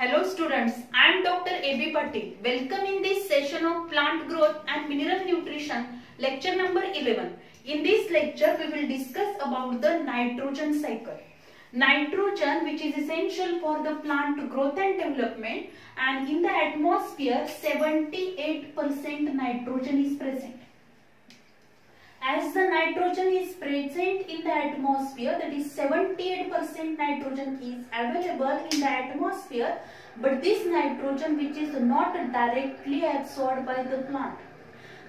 Hello students, I am Dr. A.B. Patil. Welcome in this session of plant growth and mineral nutrition, lecture number 11. In this lecture, we will discuss about the nitrogen cycle. Nitrogen, which is essential for the plant growth and development, and in the atmosphere, 78% nitrogen is present. As the nitrogen is present in the atmosphere, that is 78% nitrogen is available in the atmosphere, but this nitrogen which is not directly absorbed by the plant.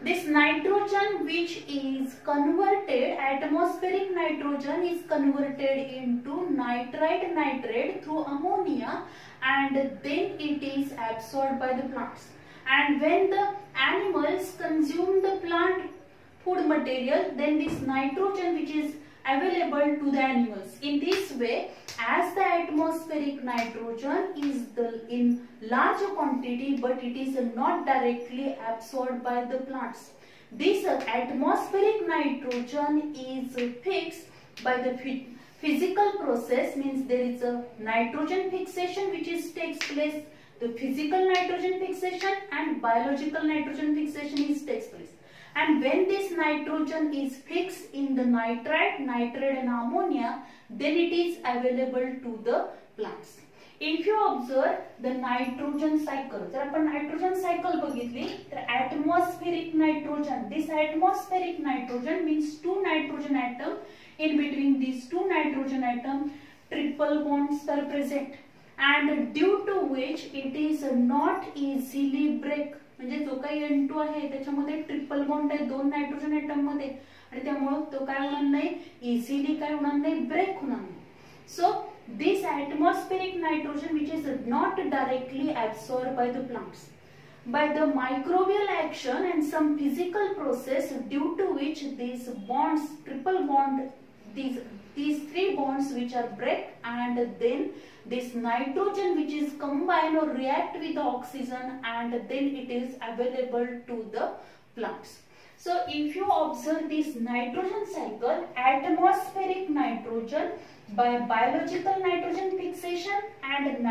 This nitrogen which is converted, atmospheric nitrogen is converted into nitrite through ammonia, and then it is absorbed by the plants. And when the animals consume the plant food material, then this nitrogen which is available to the animals. In this way, as the atmospheric nitrogen is in large quantity, but it is not directly absorbed by the plants. This atmospheric nitrogen is fixed by the physical process, means there is a nitrogen fixation which takes place, the physical nitrogen fixation and biological nitrogen fixation takes place. And when this nitrogen is fixed in the nitrite and ammonia, then it is available to the plants. If you observe the nitrogen cycle, जर आपण nitrogen cycle बघितली तर atmospheric nitrogen, this atmospheric nitrogen means two nitrogen atom. In between these two nitrogen atom, triple bonds are present, and due to which it is not easily break. म्हणजे जो काही N2 आहे त्याच्यामध्ये triple bond आहे दोन nitrogen atom मध्ये, आणि त्यामुळे तो काय होणार नाही, इझिली काय होणार नाही, ब्रेक होणार नाही. So this atmospheric nitrogen which is not directly absorbed by the plants, by the microbial action and some physical process, due to which these bonds, triple bond, these three bonds which are break, and then this nitrogen which is combine or react with the oxygen, and then it is available to the plants. So if you observe this nitrogen cycle, atmospheric nitrogen by biological nitrogen fixation and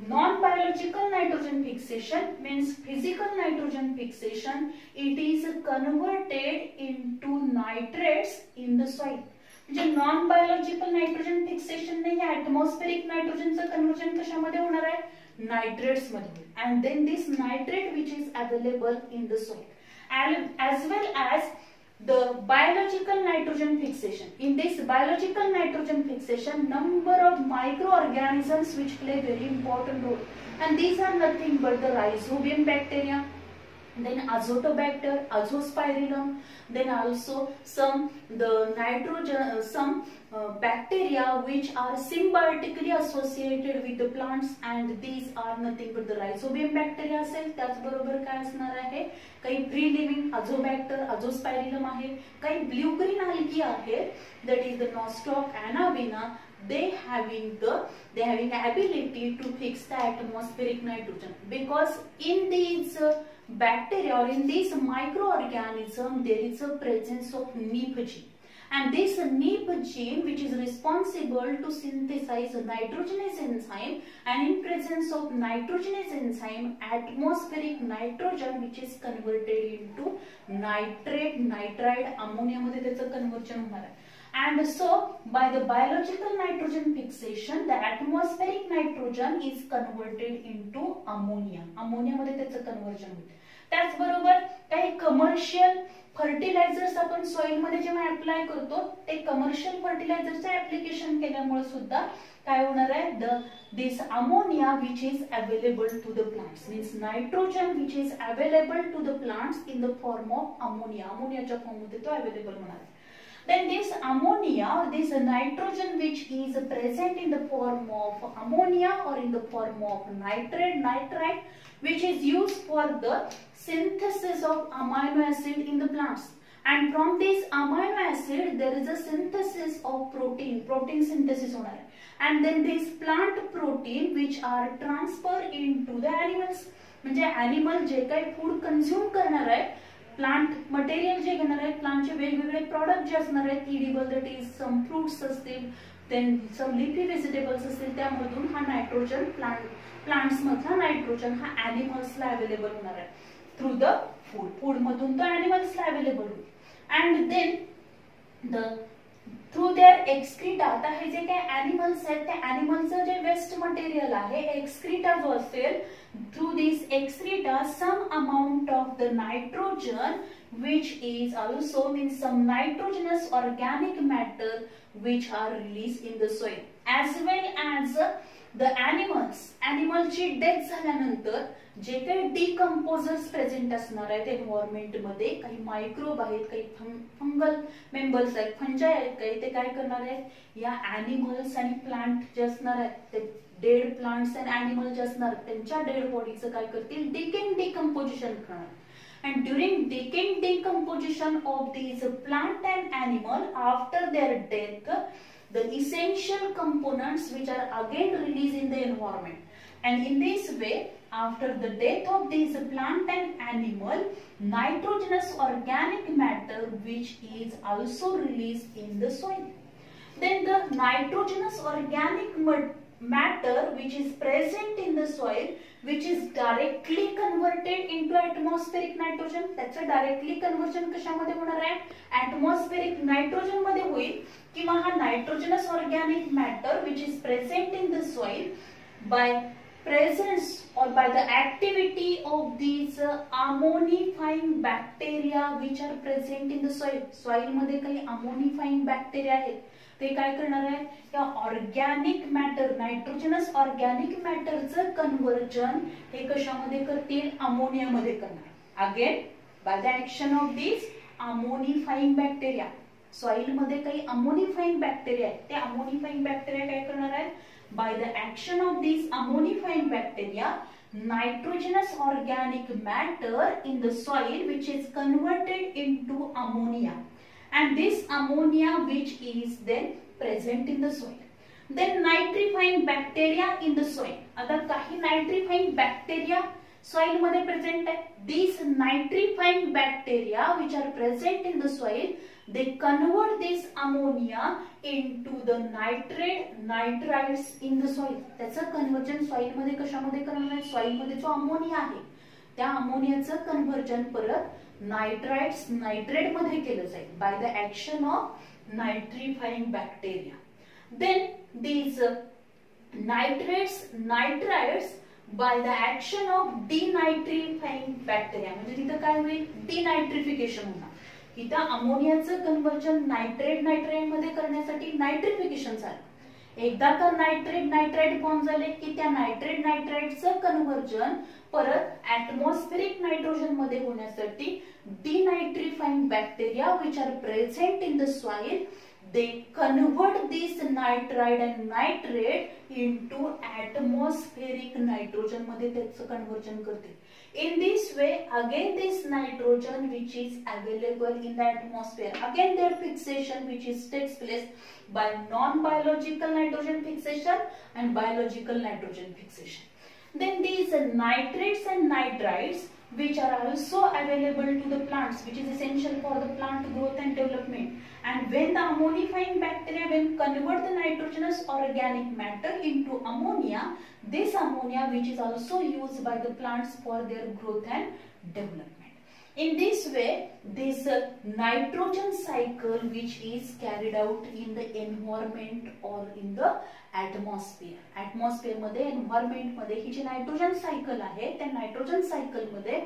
non-biological nitrogen fixation, means physical nitrogen fixation, it is converted into nitrates in the soil. म्हणजे non biological nitrogen fixation ने या atmospheric नायट्रोजनचं conversion कशामध्ये होणार आहे, nitrates मध्ये, and then this nitrate which is available in the soil, as well as the biological nitrogen fixation. In this biological nitrogen fixation, number of microorganisms which play very important role, and these are nothing but the rhizobium bacteria, then azotobacter, azospirillum, then also some bacteria which are symbiotically associated with the plants, and these are nothing but the rhizobium bacteria असेल, त्याचबरोबर काय असणार आहे, काही free living azobacter, azospirillum आहे, काही blue green algae आहे, that is the nostoc, anabina. They having ability to fix the atmospheric nitrogen, because in these bacteria or in this microorganism there is a presence of NEP gene, and this NEP gene which is responsible to synthesize nitrogenase enzyme, and in presence of nitrogenase enzyme, atmospheric nitrogen which is converted into nitrate, nitrite, ammonia मध्ये त्याचं conversion होणार आहे. And so by the biological nitrogen fixation, the atmospheric nitrogen is converted into ammonia. ammonia मध्ये त्याचं conversion होते. त्याचबरोबर काही commercial fertilisers आपण सॉइल मध्ये जेव्हा अप्लाय करतो, ते कमर्शियल फर्टिलायझरचं ऍप्लिकेशन केल्यामुळे सुद्धा काय होणार आहे, this ammonia which is available to the plants, means nitrogen which is available to the plants in the form of ammonia, अमोनियाच्या फॉर्म मध्ये तो अवेलेबल होणार आहे. Then this ammonia, or this nitrogen which is present in the form of ammonia or in the form of nitrite, which is used for the synthesis of amino acid in the plants, and from this amino acid there is a synthesis of protein synthesis होणार आहे, and then this plant protein which are transferred into the animals. म्हणजे animal जे काही food consume करणार आहे, plant material जे घेणार आहेत, प्लांटचे वेगवेगळे product जे असणार आहेत, edible, that is some fruits असतील, देन सम लिफी व्हेजिटेबल्स असतील त्यामधून हा नायट्रोजन प्लांट्स मधला नायट्रोजन हा ॲनिमल्सला अवेलेबल होणार आहे थ्रू द फूड मधून तो ॲनिमल्सला अवेलेबल होईल. And then through their excreta, आता हे जे काही ॲनिमल्स आहेत त्या ॲनिमलचं जे वेस्ट मटेरियल आहे एक्सक्रीटा जो असेल, through this excreta some amount of the nitrogen which is also means some nitrogenous organic matter which are released in the soil, as well as the animal ची death झाल्यानंतर जे काही decomposers present असणार आहेत environment मध्ये, काही microbe आहेत, काही fungal members आहेत, फंजाई आहेत, काही ते काय करणार आहेत या ॲनिमल्स आणि प्लांट जे असणार आहेत ते डेड प्लांट्स अँड ॲनिमल जे असणार त्यांच्या डेड बॉडीचं काय करतील डिकम्पोजिशन करणार. And during decomposition of these plant and animal after their death, the essential components which are again released in the environment, and in this way after the death of these plant and animal, nitrogenous organic matter which is also released in the soil. Then the nitrogenous organic matter which is present in the soil, which is directly converted into atmospheric nitrogen, त्याचं directly conversion कशामध्ये होणार आहे atmospheric nitrogen मध्ये होईल, किंवा हा nitrogenous organic matter which is present in the soil by presence or by the activity of these ammonifying bacteria which are present in the soil. soil मध्ये काही ammonifying bacteria आहेत ते काय करणार आहे या ऑर्गॅनिक मॅटर नायट्रोजनस ऑर्गॅनिक मॅटरचं conversion हे कशामध्ये करतील अमोनियामध्ये करणार. Again by the action of this ammonifying bacteria. Soil मध्ये काही अमोनिफाईंग बॅक्टेरिया आहेत, ते अमोनिफाईंग बॅक्टेरिया काय करणार आहेत by the action of this ammonifying bacteria nitrogenous organic matter in the soil which is converted into ammonia, and this ammonia which is then present in the soil. Then nitrifying bacteria in the soil. आता काही nitrifying bacteria soil मध्ये present आहे. These nitrifying bacteria which are present in the soil, they convert this ammonia into the nitrites in the soil. त्याचं conversion soil मध्ये कशामध्ये करणार आहे soil मध्ये जो अमोनिया आहे त्या अमोनियाचं कन्वर्जन परत नायट्रेट मध्ये केलं जाईल by the action of nitrifying bacteria. Then these nitrites by the action of denitrifying bacteria, म्हणजे तिथं काय होईल डिनायट्रिफिकेशन होणार. इथं अमोनियाचं कन्वर्जन नायट्रेट मध्ये करण्यासाठी नायट्रिफिकेशन झालं. एकदा का नायट्राइट फॉर्म झाले की त्या नायट्राइटचं कन्वर्जन परत ऍटमॉस्फेरिक नायट्रोजन मध्ये होण्यासाठी denitrifying bacteria which are present in the soil, they convert this nitrite and nitrate into atmospheric nitrogen मध्ये त्याचं कन्वर्जन करते. In this way again this nitrogen which is available in the atmosphere, again their fixation which is takes place by non-biological nitrogen fixation and biological nitrogen fixation. Then these nitrates and nitrites which are also available to the plants, which is essential for the plant growth and development. And when the ammonifying bacteria when convert the nitrogenous organic matter into ammonia, this ammonia which is also used by the plants for their growth and development. In this way, this nitrogen cycle which is carried out in the environment or in the atmosphere. Atmosphere मध्ये environment मध्ये ही जी nitrogen cycle आहे त्या nitrogen cycle मध्ये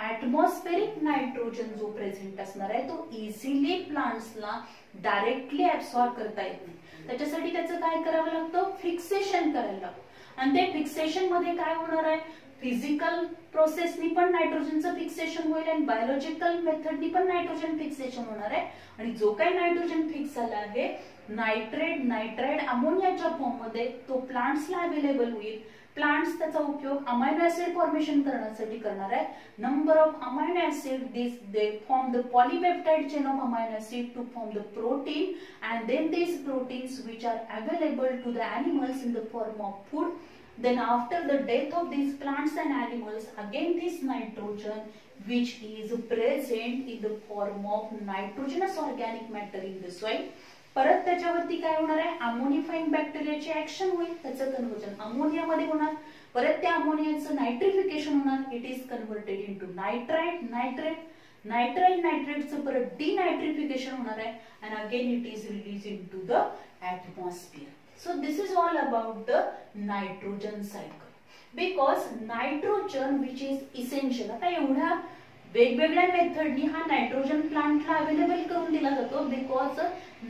atmospheric nitrogen जो present असणार आहे तो easily प्लांट्सला directly absorb करता येत नाही. त्याच्यासाठी त्याचं काय करावं लागतं फिक्सेशन करायला लागतं. आणि ते फिक्सेशन मध्ये काय होणार आहे फिजिकल प्रोसेसनी पण नायट्रोजनचं फिक्सेशन होईल आणि बायोलॉजिकल मेथडनी पण नायट्रोजन फिक्सेशन होणार आहे. आणि जो काही नायट्रोजन फिक्स झाला आहे नायट्राइट अमोनियाच्या फॉर्म मध्ये तो प्लांट्सला अवेलेबल होईल. प्लांट्स त्याचा उपयोग अमायनो ऍसिड फॉर्मेशन करण्यासाठी करणार आहे. Number of amino acid they form the polypeptide chain of amino acid to form the protein, and then these proteins which are available to the animals in the form of food. Then after the death of these plants and animals, again this nitrogen which is present in the form of nitrogenous organic matter in the soil, परत त्याच्यावरती काय होणार आहे, अमोनिफाइंग बॅक्टेरियाची action होईल, त्याचं conversion अमोनियामध्ये होणार, परत त्या अमोनियाचं नायट्रिफिकेशन होणार, it is converted into nitrite, नायट्राइटचं परत डिनायट्रिफिकेशन होणार आहे and again it is released into the atmosphere. So this is all about the nitrogen cycle. Because nitrogen which is essential, आता एवढ्या वेगवेगळ्या मेथडनी हा नायट्रोजन प्लांटला अवेलेबल करून दिला जातो, because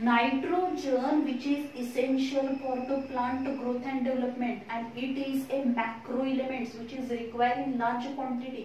nitrogen which is essential for the plant growth and development and it is a macro elements which is required in large quantity,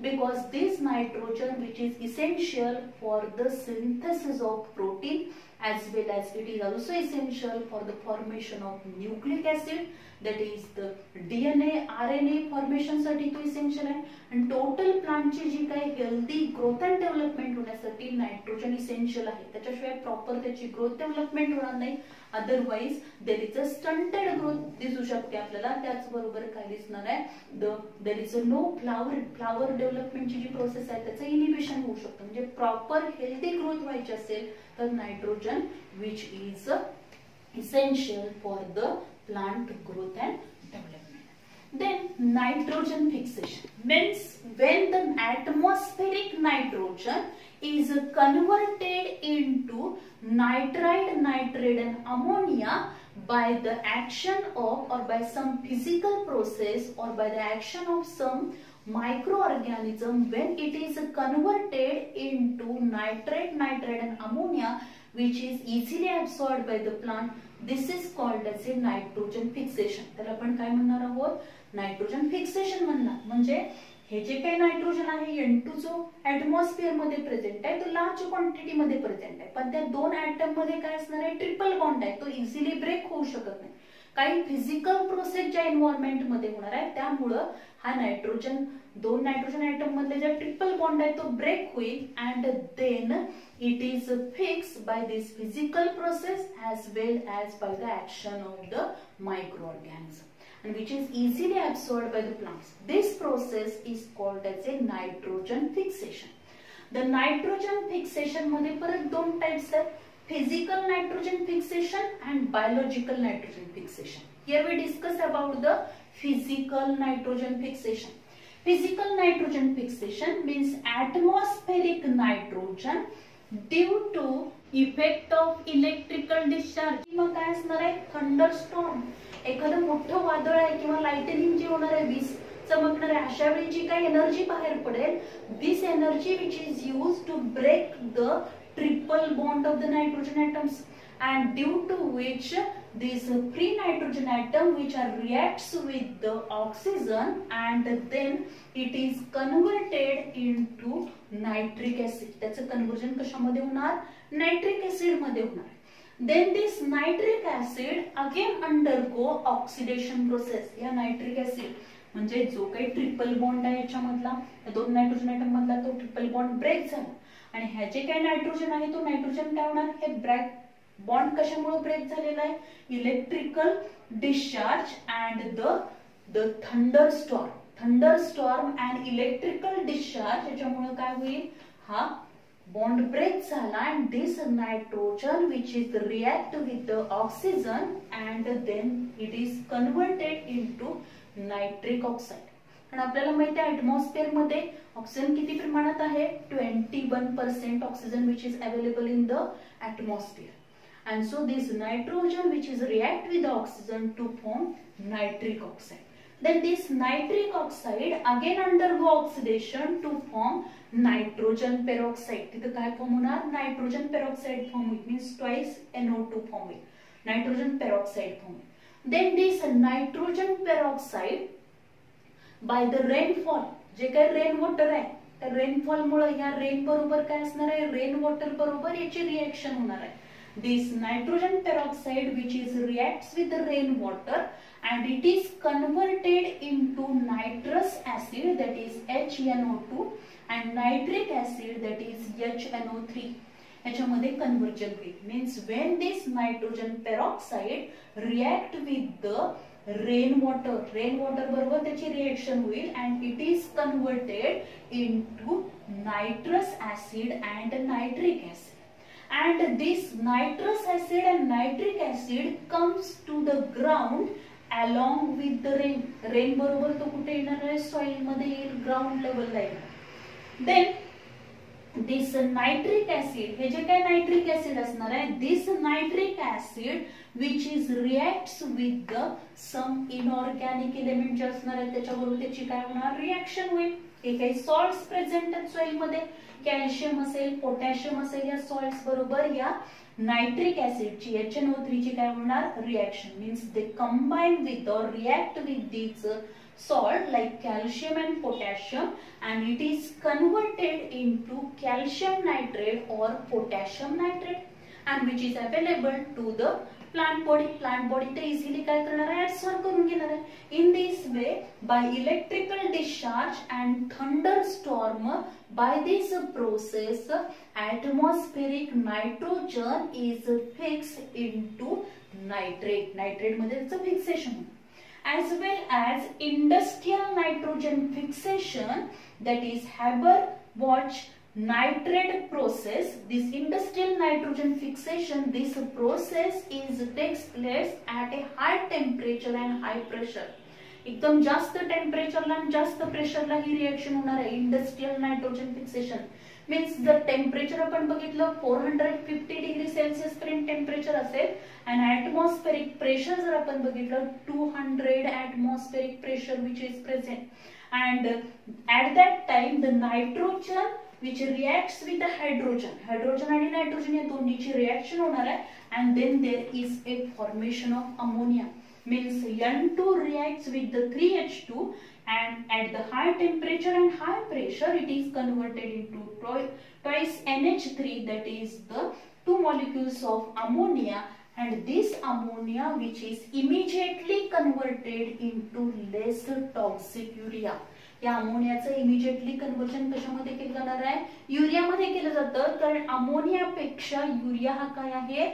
because this nitrogen which is essential for the synthesis of protein as well as it is also essential for the formation of nucleic acid, that is the DNA RNA formation साठी तो essential आहे. आणि total प्लांटची जी काही healthy growth and development होण्यासाठी nitrogen essential आहे, त्याच्याशिवाय प्रॉपर त्याची ग्रोथ डेव्हलपमेंट होणार नाही, otherwise there is a stunted growth दिसू शकते आपल्याला. त्याचबरोबर काय दिसणार आहे, there is a no flower डेव्हलपमेंटची जी प्रोसेस आहे त्याचं इनिबिशन होऊ शकतं. म्हणजे प्रॉपर हेल्दी ग्रोथ व्हायची असेल तर nitrogen which is essential for the plant growth and development. Then nitrogen fixation means when the atmospheric nitrogen is converted into nitrite, nitrate and ammonia by the action of or by some physical process or by the action of some microorganism, when it is converted into nitrate, nitrate and ammonia which is easily absorbed by the plant, this is called as a nitrogen fixation. त्याला आपण काय म्हणणार आहोत, nitrogen fixation म्हणणार. म्हणजे हे जे काही nitrogen आहे N2 जो ऍटमॉस्फिअर मध्ये प्रेझेंट आहे तो लार्ज क्वांटिटी मध्ये प्रेझेंट आहे, पण त्या दोन ऍटम मध्ये काय असणार आहे, ट्रिपल बॉन्ड आहे, तो इझिली ब्रेक होऊ शकत नाही. काही फिजिकल प्रोसेस ज्या एन्व्हायरमेंट मध्ये होणार आहे त्यामुळं हा नायट्रोजन दोन नायट्रोजन ऍटम मधले जे ट्रिपल बॉन्ड आहे तो ब्रेक होईल and then it is fixed by this physical process as well as by the action of the microorganism and which is easily absorbed by the plants. This process is called as a nitrogen fixation. The nitrogen fixation मध्ये परत दोन types आहेत, physical nitrogen fixation and biological nitrogen fixation. Here we discuss about the physical nitrogen fixation. Physical nitrogen fixation means atmospheric nitrogen due to effect of electrical discharge. मग काय असणार आहे, thunderstorm, एखादं मोठं वादळ आहे किंवा लाइटनिंग जी होणार आहे, वीज चमकणार आहे, अशा वेळी जी काही एनर्जी बाहेर पडेल, this energy which is use to break the triple bond of the nitrogen atoms and due to which these free nitrogen atom which are reacts with the oxygen and then it is converted into nitric acid. त्याचं conversion कशामध्ये होणार, nitric acid मध्ये होणार. then this nitric acid again undergo oxidation process. या nitric acid म्हणजे जो काही triple bond आहे याच्यामधला, दोन नायट्रोजन ॲटम मधला तो ट्रिपल बॉन्ड ब्रेक झाला आणि ह्या जे काही नायट्रोजन आहे तो नायट्रोजन काय होणार, हे ब्रेक बॉन्ड कशामुळे ब्रेक झालेला आहे, electrical discharge and the thunderstorm and electrical discharge याच्यामुळे काय होईल, हा बॉन्ड ब्रेक झाला and this nitrogen which is react with the oxygen and then it is converted into nitric oxide. आणि आपल्याला माहिती आहे ऍटमॉस्फिअर मध्ये ऑक्सिजन किती प्रमाणात आहे, 21% oxygen which is available in the atmosphere. And so this nitrogen which is react with the oxygen to form nitric oxide. Then this nitric oxide again undergo oxidation to form nitrogen peroxide. तिथे काय form होणार, nitrogen peroxide form होईल, means twice NO2 form होईल, nitrogen peroxide form होईल. Then this nitrogen peroxide by the rainfall, जे काही rain water आहे त्या rainfall मुळे या रेन बरोबर काय असणार आहे, रेन वॉटर बरोबर याची रिएक्शन होणार आहे. This nitrogen peroxide which is reacts with the rainwater and it is converted into nitrous acid that is HNO2 and nitric acid that is HNO3. याच्यामध्ये कन्वर्जन होईल. Means when this nitrogen peroxide react with the rainwater बरोबर त्याची reaction होईल and it is converted into nitrous acid and nitric acid. and this nitrous acid and nitric acid comes to the ground along with the rain. Rain बरोबर तो कुठे येणार आहे, soil मध्ये येईल, ग्राउंड लेवलला येईल. देन दिस नाइट्रिक ऍसिड, हे जे काय नाइट्रिक ऍसिड असणार आहे, this nitric acid which is reacts with the some inorganic element जे असणार आहे त्याच्याबरोबर त्याची काय होणार, रिएक्शन होईल. हे काही सॉल्ट्स प्रेझेंट आहेत सॉइल मध्ये, कॅल्शियम असेल, पोटॅशियम असेल, या सॉल्ट्स बरोबर या नाइट्रिक ऍसिडची HNO3 ची काय होणार, reaction. Means they combine with or react with this salt like calcium and potassium, and it is converted into calcium nitrate or potassium nitrate, and which is available to the plant body. Plant body ते easily काय करणार आहे, absorb करून घेणार आहे. In this way, by electrical discharge and thunderstorm, by this process, atmospheric nitrogen is fixed into nitrate. Nitrate मध्ये त्याचं fixation, as well as industrial nitrogen fixation, that is Haber-Bosch nitrate process. This industrial nitrogen fixation, this process takes place at a high temperature and high pressure. एकदम जास्त टेम्परेचरला आणि जास्त प्रेशरला ही reaction होणार आहे. Industrial nitrogen fixation means जर temperature आपण बघितलं 450 degree Celsius पर्यंत टेम्परेचर असेल आणि ऍटमॉस्फेरिक प्रेशर जर आपण बघितलं 200 atmospheric pressure which is present, and at that time the nitrogen which reacts with the hydrogen आणि नायट्रोजन या दोन्हीची रिएक्शन होणार आहे, and then there is a formation of ammonia. Means N2 reacts with the 3H2, and at the high temperature and high pressure it is converted into twice NH3, that is the two molecules of ammonia, and this ammonia which is immediately converted into less toxic urea. या अमोनियाचं immediately conversion कशामध्ये केलं जाणार आहे, युरियामध्ये केलं जातं, कारण अमोनियापेक्षा urea हा काय आहे,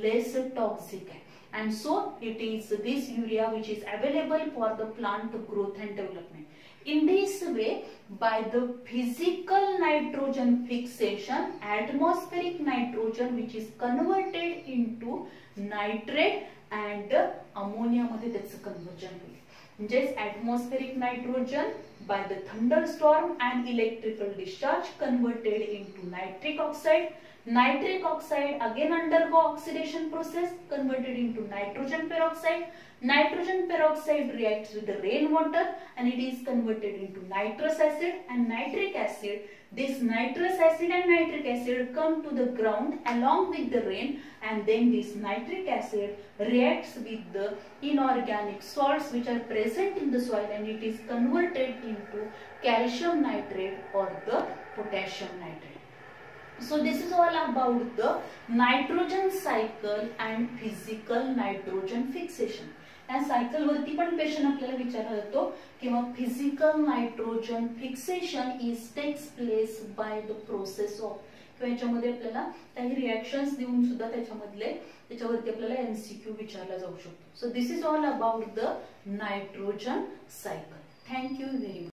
लेस टॉक्सिक आहे. And so it is this urea which is available for the plant growth and development. In this way, by the physical nitrogen fixation, atmospheric nitrogen which is converted into nitrate and ammonia मध्ये त्याचं conversion होईल. म्हणजेच atmospheric nitrogen by the thunderstorm and electrical discharge converted into nitric oxide. Nitric oxide again undergo oxidation process, converted into nitrogen peroxide. Nitrogen peroxide reacts with the rainwater and it is converted into nitrous acid and nitric acid. This nitrous acid and nitric acid come to the ground along with the rain, and then this nitric acid reacts with the inorganic salts which are present in the soil, and it is converted into calcium nitrate or the potassium nitrate. So this is all about the nitrogen cycle and physical nitrogen fixation. या cycle वरती पण question आपल्याला विचारला जातो किंवा physical nitrogen fixation is takes place by the process of, किंवा याच्यामध्ये आपल्याला काही रिएक्शन्स देऊन सुद्धा त्याच्यावरती आपल्याला एमसीक्यू विचारला जाऊ शकतो. So this is all about the nitrogen cycle. Thank you very much.